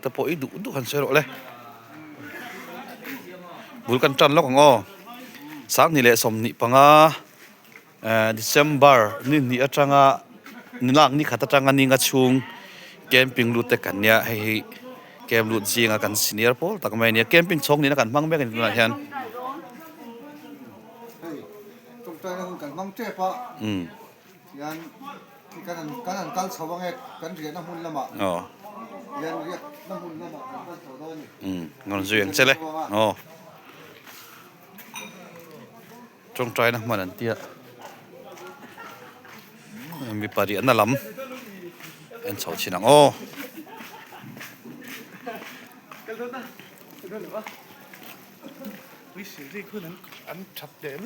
ตะโปอีดุหันเสรอเลยบุลกันจันลอกงอสักนี่แหละสมนิปังDecember นี่อาจังนี่ล่างนี่ขัดจังนี่งัดชุงแคมปิ้งรูทแต่กันเนี่ยให้แคมรูทเสียงกันซีเนียร์พอลตักไม่เนี่ยแคมปิ้งช่องนี่นะกันมั่งแม่กันตัวนั้นจงใจนะคุณกันมั่งเจ็บปะยันกันสว่างกันเรียนน้ำหุ่นละมั้งยันเรียนน้ำหุ่นละมั้งกันสว่างนี่งอนเสียงใช่เลยจงใจนะมันนั่นเตี้ยมีปารีอันนั้นล้ำอันเฉาชินังวิสิที่คือนั้นอันชัดเจน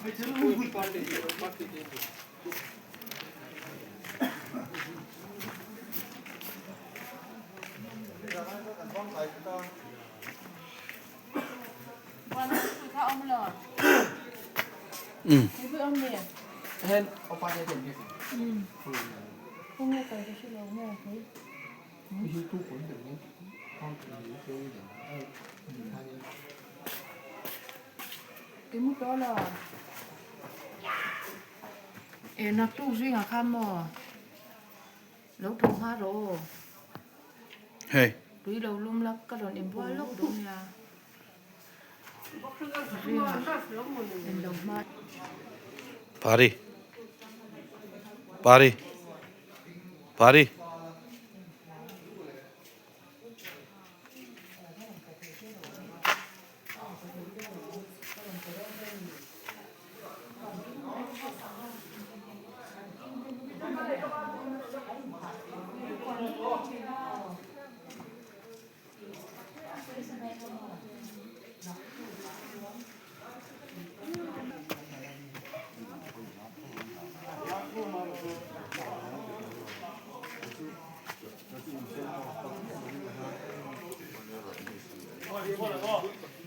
ไม่ใช่ลูกปาร์ตี้วันนี้คุยข้าวอมหลอดคุยอมเนี่ยเห็นเอาไปได้เป็นยังไงพวกแม่ไปจะช่วยเราแม่เฮ้ยไม่ใช่ทุกคนแบบนี้ห้องนี้เจออย่างกินมุกตัวหลอดนักตู้ซิ่งอะข้ามบ่แล้วทง5โลเฮ้ยดูเราลุ่มลักกระโดดบัวลูกดูเนี่ยเป็นดอกไม้ปารี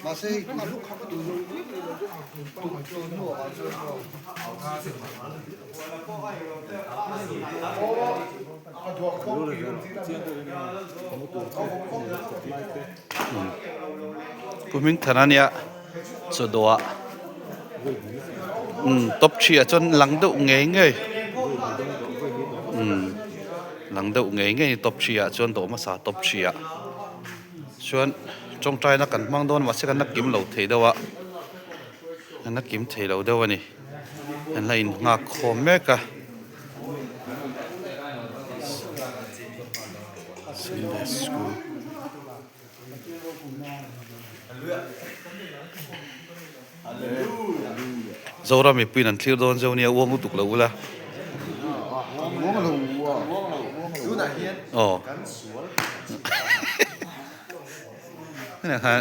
มาสิลูกเขาก็ดูผู้มิงฐานะเนี่ยสุดตัวตบเชียจนหลังดุเงี้ยหลังดุเงี้ยตบเชียจนโตมาสาตบเชียชวนจงใจนักกันมั่งโดนว่าเสกันนักกิมเหล่าเทเดวะนักกิมเทเหล่าเดวะนี่อันไรงาคอมเมกะZora mi pui nan clear don zau nia uang utuk la ula. Oh. Nè ha.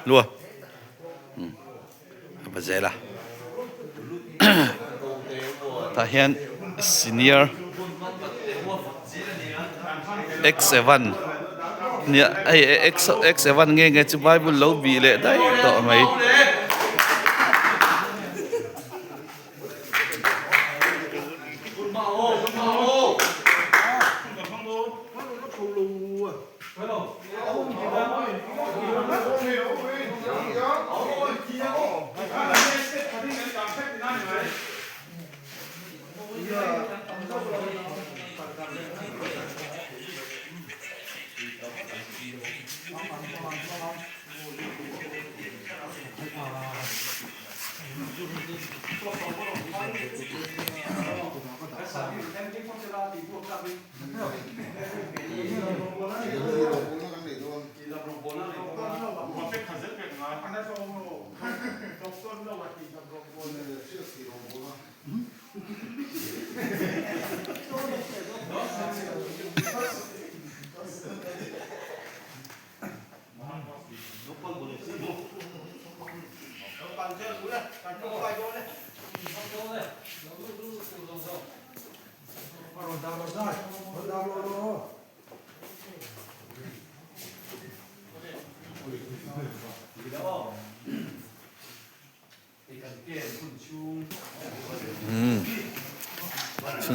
Lua. Apa zela. Ta hian senior X7 เนี่ยไอ้ X7 เงี้ยจะไปบุญเราบีเลยได้ต่อไหม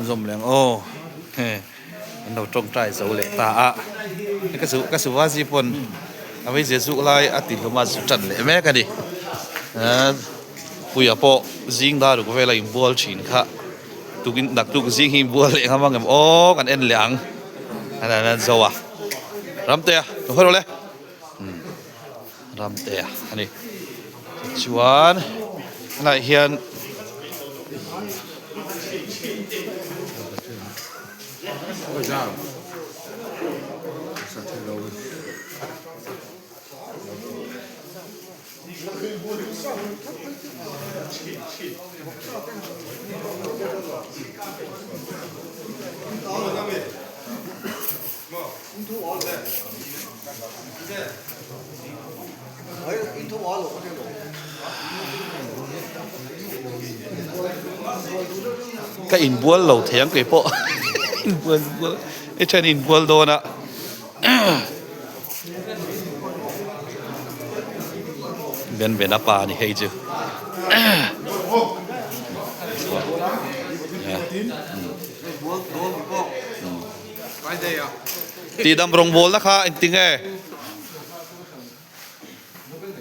Zoom lang. Oh. Anh đâu trong trai dấu lệ ta ạ. Cái sự hóa gì pun. À bây giờ dụ lại à tìm mà trần lệ mẹ cái đi. Bây giờ bộ riêng ta được về là bùa chín khá. Tụi cái đặc tụi riêng hình bùa lệ không bằng ô cái em lạng. Là dấu à. Ram tè, tôi hỏi rồi. Ram tè, anh đi. Chuan lại hiện Ôi dào. Sao thế đâu. cái in bùa lẩu thiang cái bộ in bùa cái chân in bùa đồ nè bên bên apa ni hay chứตีดำรงโบลนะคะจริงๆ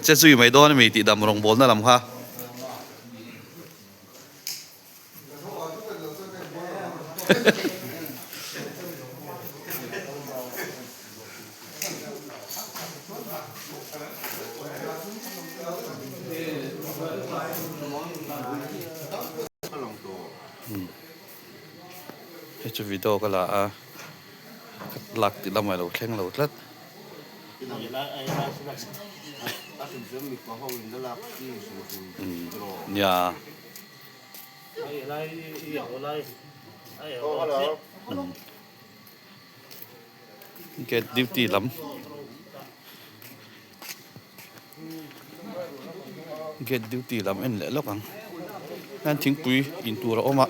จะซื้อไม่โดนมีตีดำรงโบลนั่นลำค่ะเฮ้ยจะวิดีโอก็ละหลักติดลำไว้เราแข่งเราลัดเนี่ยเกตดิวตีลำเกตดิวตีลำเอ็นแหละแล้วกันนั่นทิ้งปุ๋ยอินตัวเราออกมา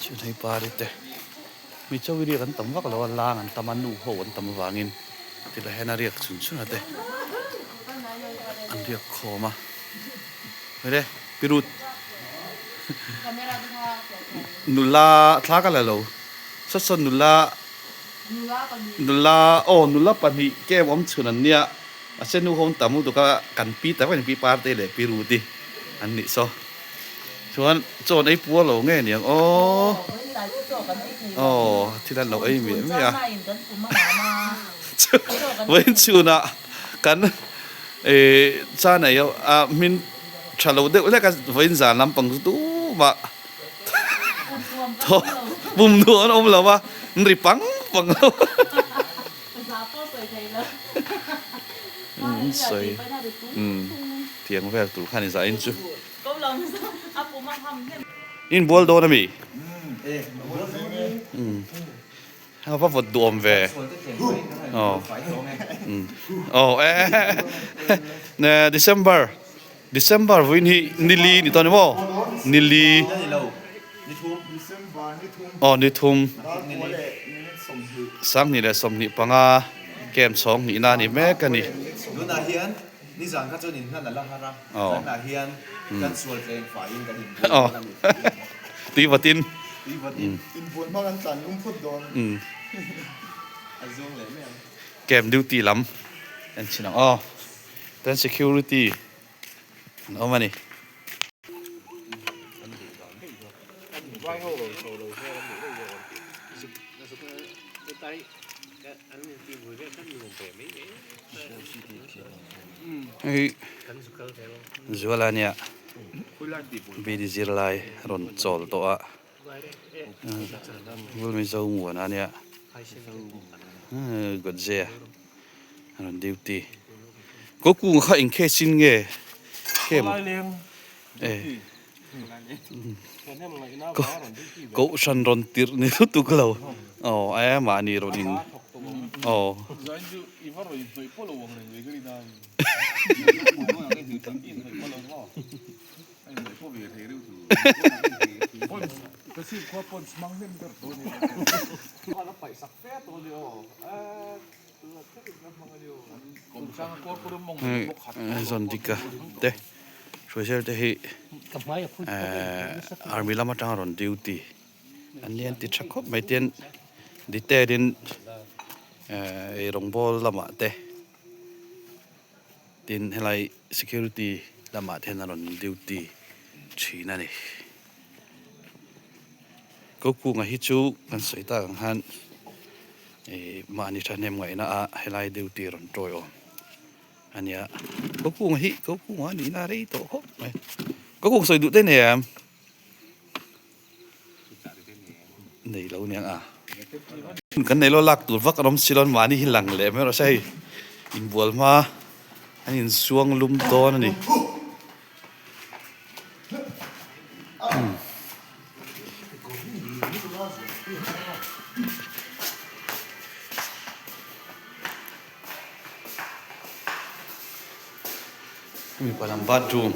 ช่วยให้ปลาได้แต่มีเจ้าวิริกันตั้มว่าก็เราล้างกันตั้มมันนูโหกันตั้มวางินที่เราให้นาเรียกสุนทรแต่อันเรียกคอมาไม่ได้พิรุธนุลาท้ากันแล้วสัดนุลาโอ้นุลาปนิแก้วอมชุนันเนี่ยเส้นนูโฮมตั้มมุตัวก็กันปีแต่ว่าเป็นปีปาร์ตี้เลยพิรุธดิอันนี้ซอชวนโจนไอ้ปัวเราไงเนี่ยโอ้ที่นั่นเราไอ้เมียไม่อะเว้นชูน่ะกันจ้าไหนมินชาลูเด็กแล้วก็เว้นจานลำปังตู้มาท้อบุ้มดัวน้องเราว่าริปังปังเราสวยเทียงแววตู่ขันอิสระอินจูอินบัวโดนมั้ยเขาว่าดวมเวอ๋อเนี่ย December วันนี้นิลีนี่ตอนนี้บ่นิลีอ๋อนิทุมสังนี่แหละสมนี่ปังเกมสองนี่นานี่แม่กันนี่ดูนาเฮียนนี่สั่งข้าเจ้าหนินั่นละฮาระนาเฮียนกันส่วนเองฝ่ายอินกันหินตีวัดตินอินบวนมากันสั่นลุ่มพุดโดนอันซุ่มเลยแม่เกมดิวตี้ล้ำอันชินะอ๋อแต่ security เอามานี่จัวละเนี่ยบีดีจิรไลรอนโจลตัววุ้ลมีเจ้าหัวนะเนี่ยกดเจียรอนดิวตี้ก็กูเขาเองแค่ชิ้นเงี้ยแค่ก็ฉันรอนติร์นี่ทุกเราอ๋อไอ้มานี่รอนินอ๋อZondica, te, special จะให้ กับไม้พุ่น army lama tang ron duty an lian ti thakop mai ten di te din e rong bol lama te tin helai security lama then ron duty china ni ko ku nga hi chu kan soi ta han e mani thanem ngai na a helai duty ron troi om ania ko ku nga hi ko ku nga ni na rei to hop ko ku soi du te ne am nei lo niang a kan nei lo lak tur vak rom silon mani hi lang le me ro sai in bol ma an in suang lum ton ani mi palam bathroom